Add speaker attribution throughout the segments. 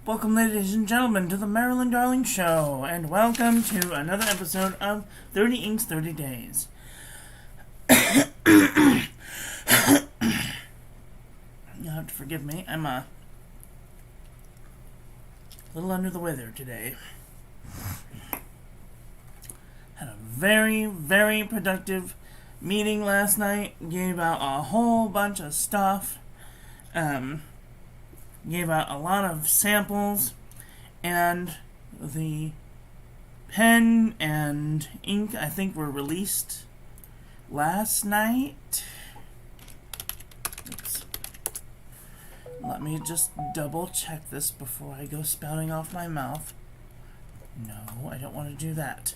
Speaker 1: Welcome, ladies and gentlemen, to the Marilyn Darling Show, and welcome to another episode of 30 Inks, 30 Days. You'll have to forgive me. I'm a little under the weather today. Had a very, very productive meeting last night. Gave out a whole bunch of stuff. Gave out a lot of samples, and the pen and ink, I think, were released last night. Oops. Let me just double check this before I go spouting off my mouth. No, I don't want to do that.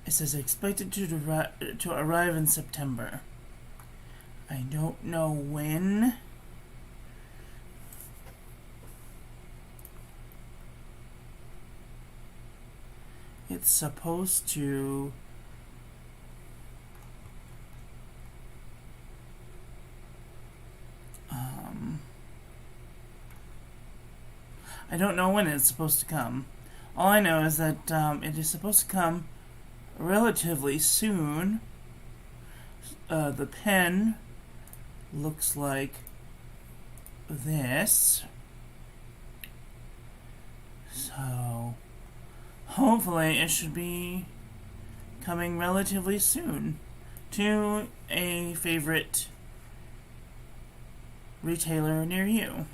Speaker 1: It says expected to arrive in September. I don't know when. It's supposed to I don't know when it's supposed to come. All I know is that it is supposed to come relatively soon. The pen looks like this. So hopefully it should be coming relatively soon to a favorite retailer near you.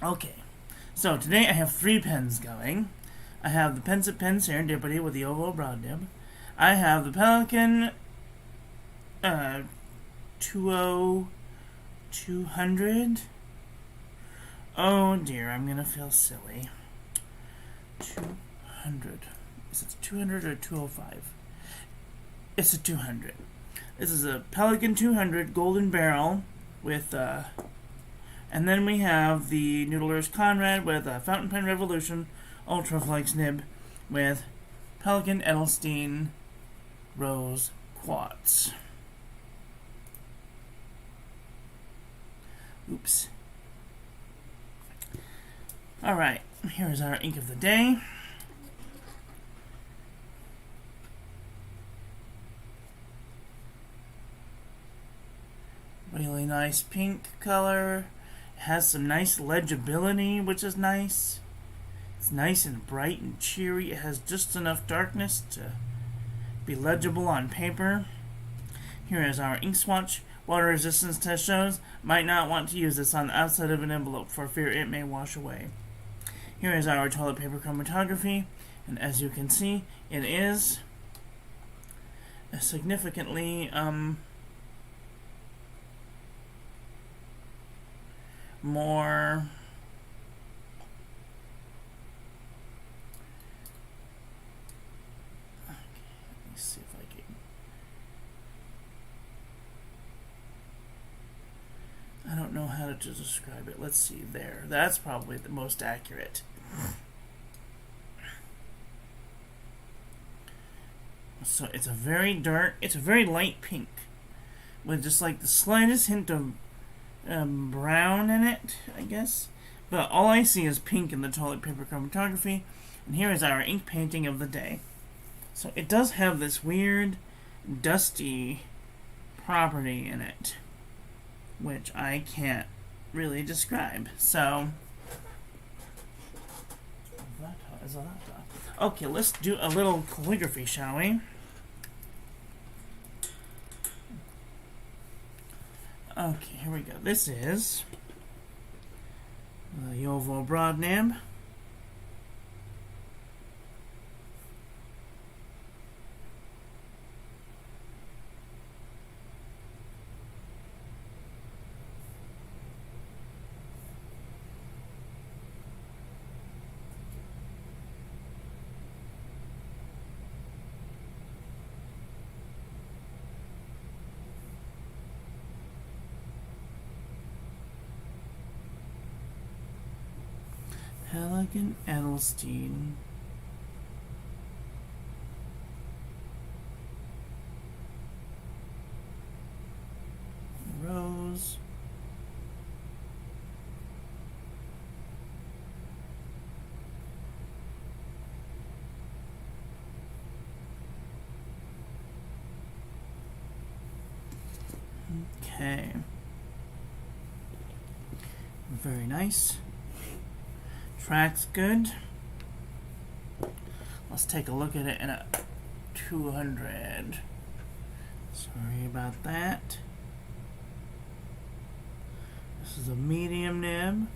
Speaker 1: Okay, so today I have 3 pens going. I have the Pensive Pen Serendipity with the oval broad nib. I have the Pelikan 200. Oh dear, I'm gonna feel silly. 200. Is it 200 or 205? It's a 200. This is a Pelikan 200 golden barrel with and then we have the Noodler's Conrad with a Fountain Pen Revolution Ultraflex nib with Pelikan Edelstein Rose Quartz. Oops. Alright, here is our ink of the day. Really nice pink color. It has some nice legibility, which is nice. It's nice and bright and cheery. It has just enough darkness to be legible on paper. Here is our ink swatch. Water resistance test shows might not want to use this on the outside of an envelope for fear it may wash away. Here is our toilet paper chromatography, and as you can see, it is a significantly more see if I can. I don't know how to describe it. Let's see there. That's probably the most accurate. So it's a very dark, it's a very light pink with just like the slightest hint of brown in it, I guess. But all I see is pink in the toilet paper chromatography. And here is our ink painting of the day. So it does have this weird, dusty property in it, which I can't really describe. So, okay, let's do a little calligraphy, shall we? Okay, here we go. This is the oval broad nib. Pelikan, Edelstein. Rose. Okay. Very nice. Track's good. Let's take a look at it in a 200. Sorry about that. This is a medium nib.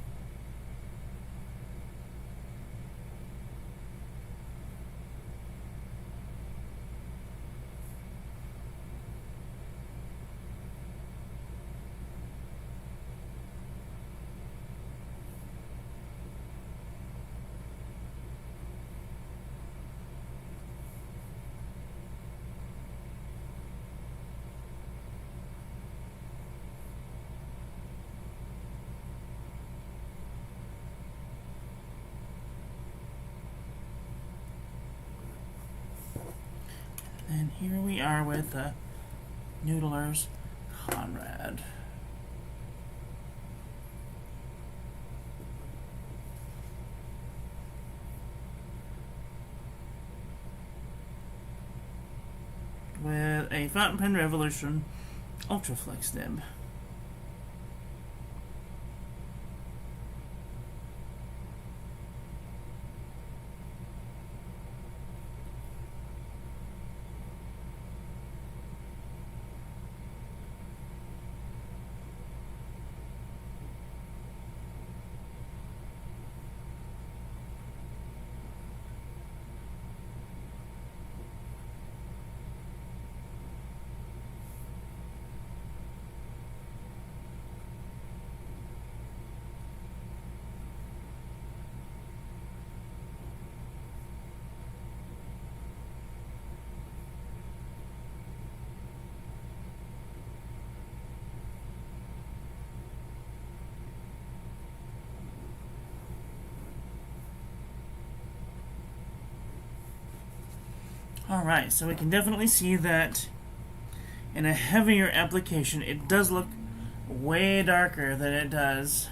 Speaker 1: And here we are with the Noodler's Conrad. With a Fountain Pen Revolution Ultra Flex nib. Alright, so we can definitely see that in a heavier application it does look way darker than it does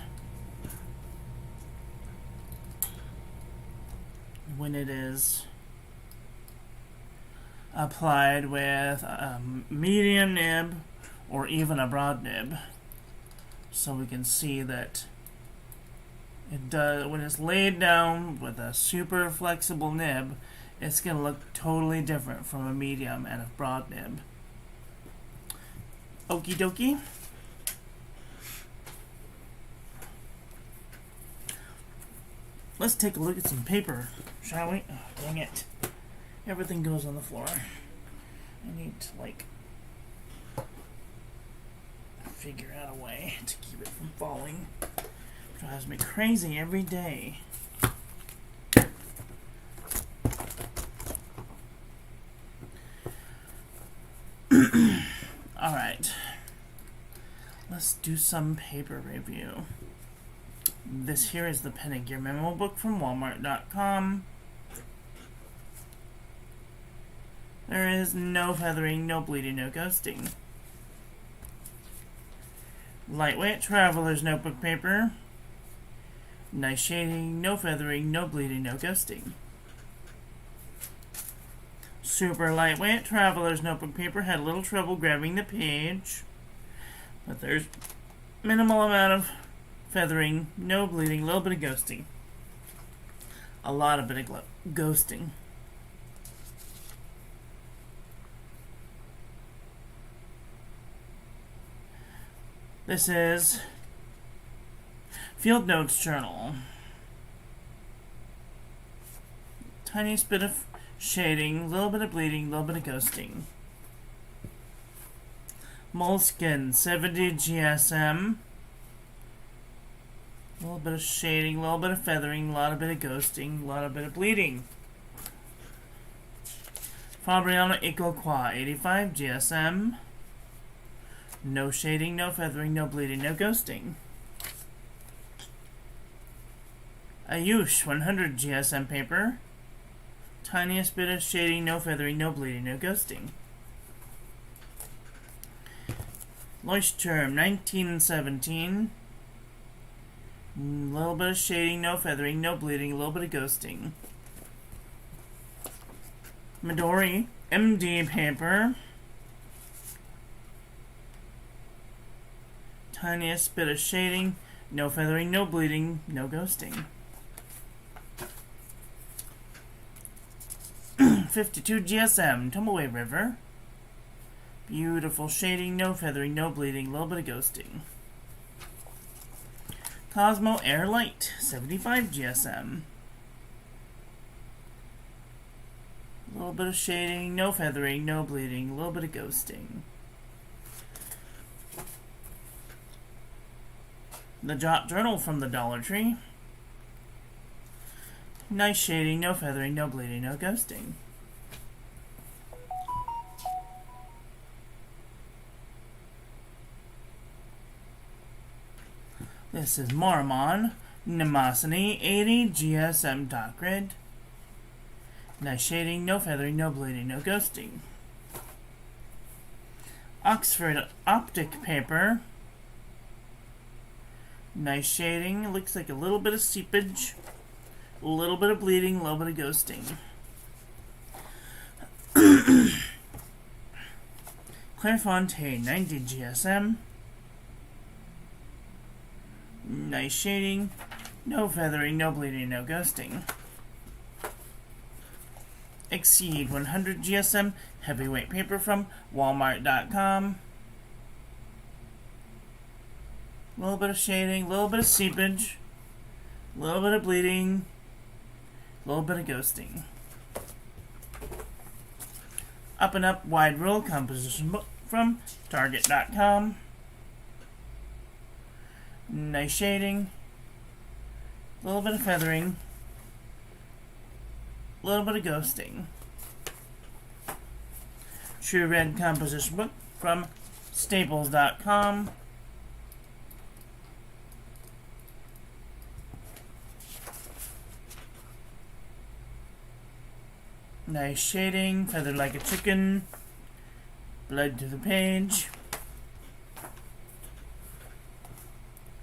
Speaker 1: when it is applied with a medium nib or even a broad nib. So we can see that it does, when it's laid down with a super flexible nib, it's going to look totally different from a medium and a broad nib. Okie dokie. Let's take a look at some paper, shall we? Oh, dang it. Everything goes on the floor. I need to, figure out a way to keep it from falling. It drives me crazy every day. Alright, let's do some paper review. This here is the Pen and Gear Memo Book from Walmart.com. There is no feathering, no bleeding, no ghosting. Lightweight Traveler's Notebook Paper. Nice shading, no feathering, no bleeding, no ghosting. Super lightweight Traveler's Notebook Paper. Had a little trouble grabbing the page, but there's minimal amount of feathering, no bleeding, a little bit of ghosting. A lot of bit of ghosting. This is Field Notes Journal. Tiniest bit of shading, a little bit of bleeding, a little bit of ghosting. Moleskin 70 GSM. A little bit of shading, a little bit of feathering, a lot of bit of ghosting, a lot of bit of bleeding. Fabriano Eco-Qua 85 GSM. No shading, no feathering, no bleeding, no ghosting. Ayush 100 GSM paper. Tiniest bit of shading, no feathering, no bleeding, no ghosting. Leuchtturm 1917. A little bit of shading, no feathering, no bleeding, a little bit of ghosting. Midori MD paper. Tiniest bit of shading, no feathering, no bleeding, no ghosting. 52 GSM, Tumbleweed River. Beautiful shading, no feathering, no bleeding, a little bit of ghosting. Cosmo Air Light, 75 GSM. A little bit of shading, no feathering, no bleeding, a little bit of ghosting. The Jot Journal from the Dollar Tree. Nice shading, no feathering, no bleeding, no ghosting. This is Mormon Nemosity 80 GSM dot grid. Nice shading, no feathering, no bleeding, no ghosting. Oxford Optic paper. Nice shading. Looks like a little bit of seepage, a little bit of bleeding, a little bit of ghosting. Clairefontaine 90 GSM. Nice shading, no feathering, no bleeding, no ghosting. Exceed 100 GSM heavyweight paper from Walmart.com. A little bit of shading, a little bit of seepage, a little bit of bleeding, a little bit of ghosting. Up and Up Wide Rule composition book from Target.com. Nice shading, a little bit of feathering, a little bit of ghosting. True Red composition book from Staples.com. Nice shading, feathered like a chicken, bled to the page.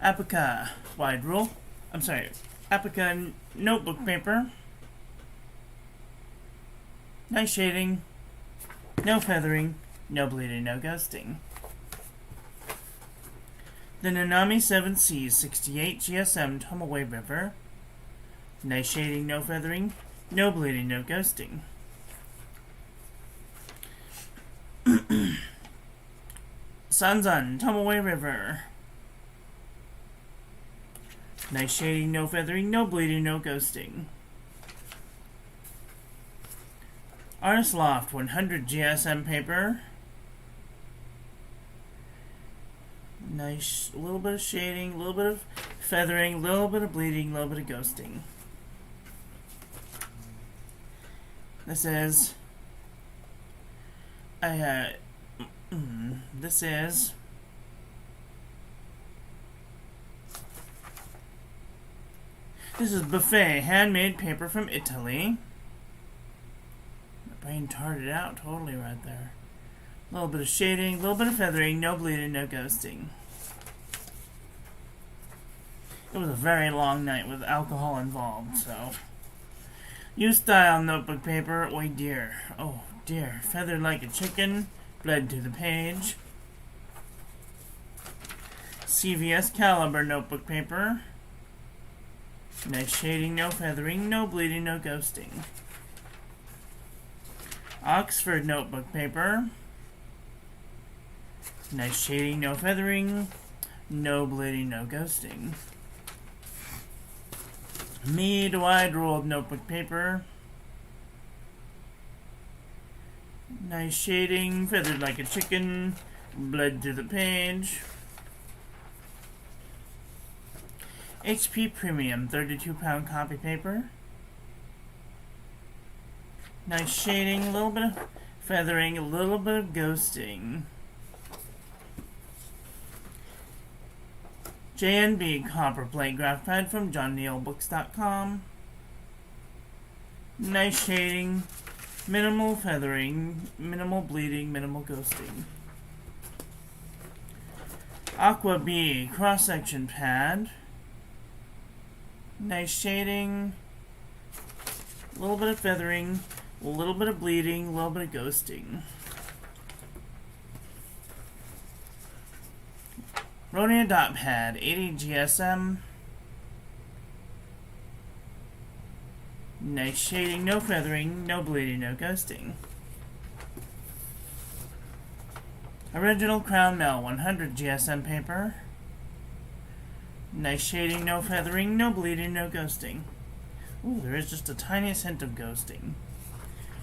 Speaker 1: Apica wide rule. Apica notebook paper. Nice shading, no feathering, no bleeding, no ghosting. The Nanami 7 Seas 68 GSM Tumbleweed River. Nice shading, no feathering, no bleeding, no ghosting. Sanzan Tumbleweed River. Nice shading, no feathering, no bleeding, no ghosting. Artist Loft 100 GSM paper. Nice, a little bit of shading, a little bit of feathering, a little bit of bleeding, a little bit of ghosting. This is This is Buffet handmade paper from Italy. My brain tarted out totally right there. A little bit of shading, a little bit of feathering, no bleeding, no ghosting. It was a very long night with alcohol involved, so. U-style notebook paper, oh dear, feathered like a chicken, bled to the page. CVS caliber notebook paper. Nice shading, no feathering, no bleeding, no ghosting. Oxford notebook paper. Nice shading, no feathering, no bleeding, no ghosting. Mead wide ruled notebook paper. Nice shading, feathered like a chicken, bled to the page. HP Premium 32-pound copy paper. Nice shading, a little bit of feathering, a little bit of ghosting. JNB Copperplate Graph Pad from JohnNeilBooks.com. Nice shading, minimal feathering, minimal bleeding, minimal ghosting. Aqua B cross-section pad. Nice shading, a little bit of feathering, a little bit of bleeding, a little bit of ghosting. Rhodia dot pad, 80 GSM. Nice shading, no feathering, no bleeding, no ghosting. Original Crown Mill, 100 GSM paper. Nice shading, no feathering, no bleeding, no ghosting. Ooh, there is just a tiniest hint of ghosting.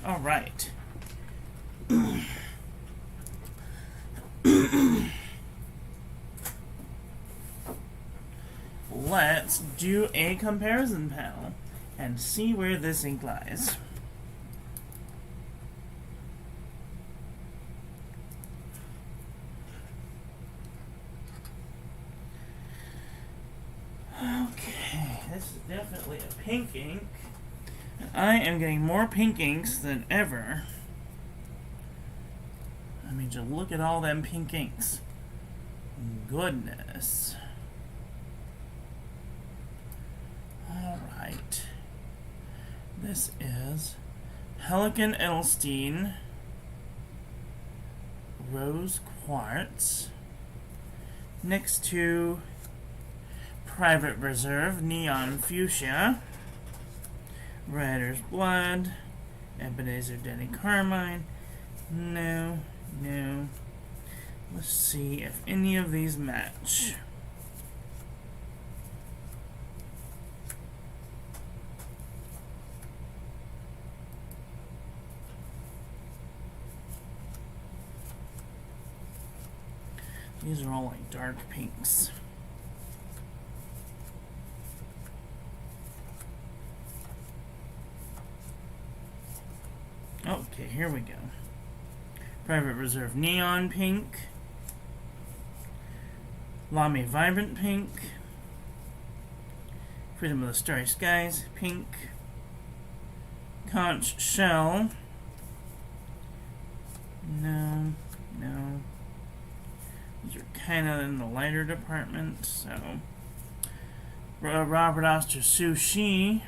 Speaker 1: Alright. Let's do a comparison panel and see where this ink lies. Okay, this is definitely a pink ink. I am getting more pink inks than ever. I mean, just look at all them pink inks. Goodness. Alright. This is Pelikan Edelstein Rose Quartz next to Private Reserve Neon Fuchsia, Rider's Blood, Ebenezer Denny Carmine. No. Let's see if any of these match. These are all like dark pinks. Okay, here we go. Private Reserve Neon Pink. Lamy Vibrant Pink. Freedom of the Starry Skies Pink. Conch Shell. No. These are kind of in the lighter department, so. Robert Oster Sushi.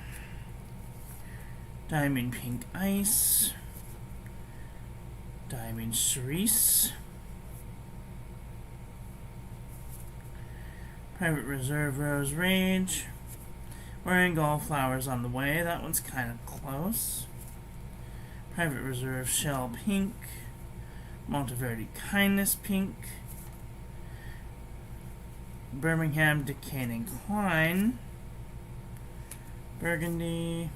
Speaker 1: Diamond Pink Ice. Diamond Cerise. Private Reserve Rose Rage. Wearing Flowers on the Way. That one's kind of close. Private Reserve Shell Pink. Monteverde Kindness Pink. Birmingham Decaying Klein. Burgundy.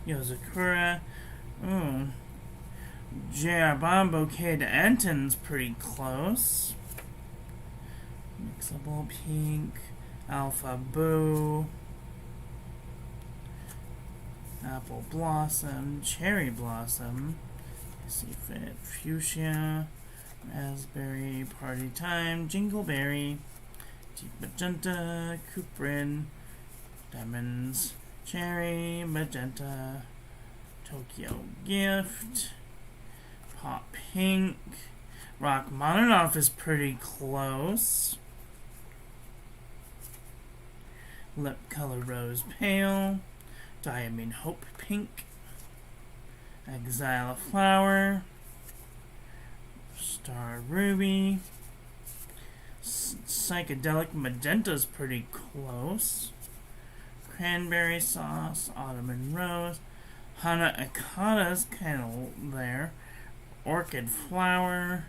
Speaker 1: Yozakura. Ooh. J.R. Bomb Bouquet de Anton's pretty close. Mixable Pink. Alpha Boo. Apple Blossom. Cherry Blossom. See Fit. Fuchsia. Raspberry. Party Time. Jingleberry. Deep Magenta. Cuprin. Diamonds. Cherry. Magenta. Tokyo Gift. Pop Pink. Rachmaninoff is pretty close. Lip Color Rose Pale. Diamond Hope Pink. Exile Flower. Star Ruby. Psychedelic Magenta's pretty close. Cranberry Sauce. Autumn and Rose. Hana Akata's kind of there. Orchid Flower.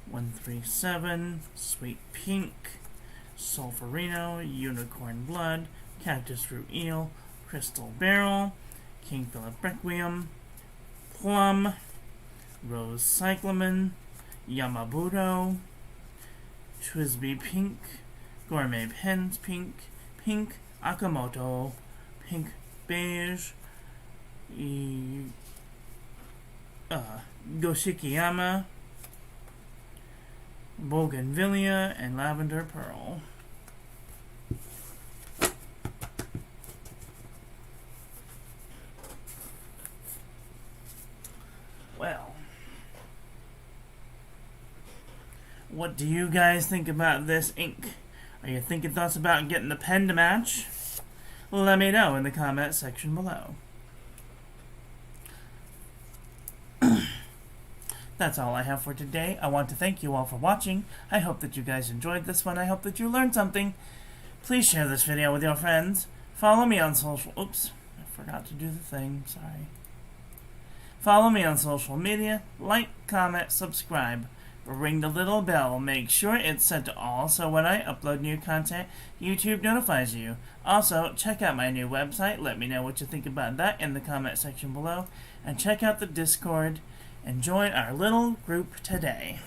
Speaker 1: 137. Sweet Pink. Sulfurino. Unicorn Blood. Cactus Root Eel. Crystal Barrel. King Philip Requiem. Plum. Rose Cyclamen. Yamabudo. Twisby Pink. Gourmet Pens Pink. Pink Akamoto. Pink Beige. Goshikiyama. Bougainvillea and Lavender Pearl. Well, what do you guys think about this ink? Are you thinking thoughts about getting the pen to match? Let me know in the comment section below. That's all I have for today. I want to thank you all for watching. I hope that you guys enjoyed this one. I hope that you learned something. Please share this video with your friends. Follow me on social... Oops, I forgot to do the thing. Sorry. Follow me on social media. Like, comment, subscribe. Ring the little bell. Make sure it's set to all so when I upload new content, YouTube notifies you. Also, check out my new website. Let me know what you think about that in the comment section below. And check out the Discord and join our little group today.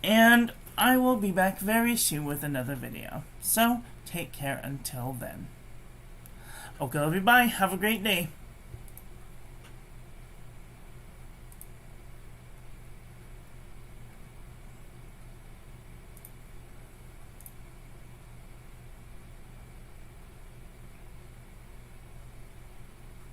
Speaker 1: And I will be back very soon with another video. So, take care until then. Okay, everybody, have a great day.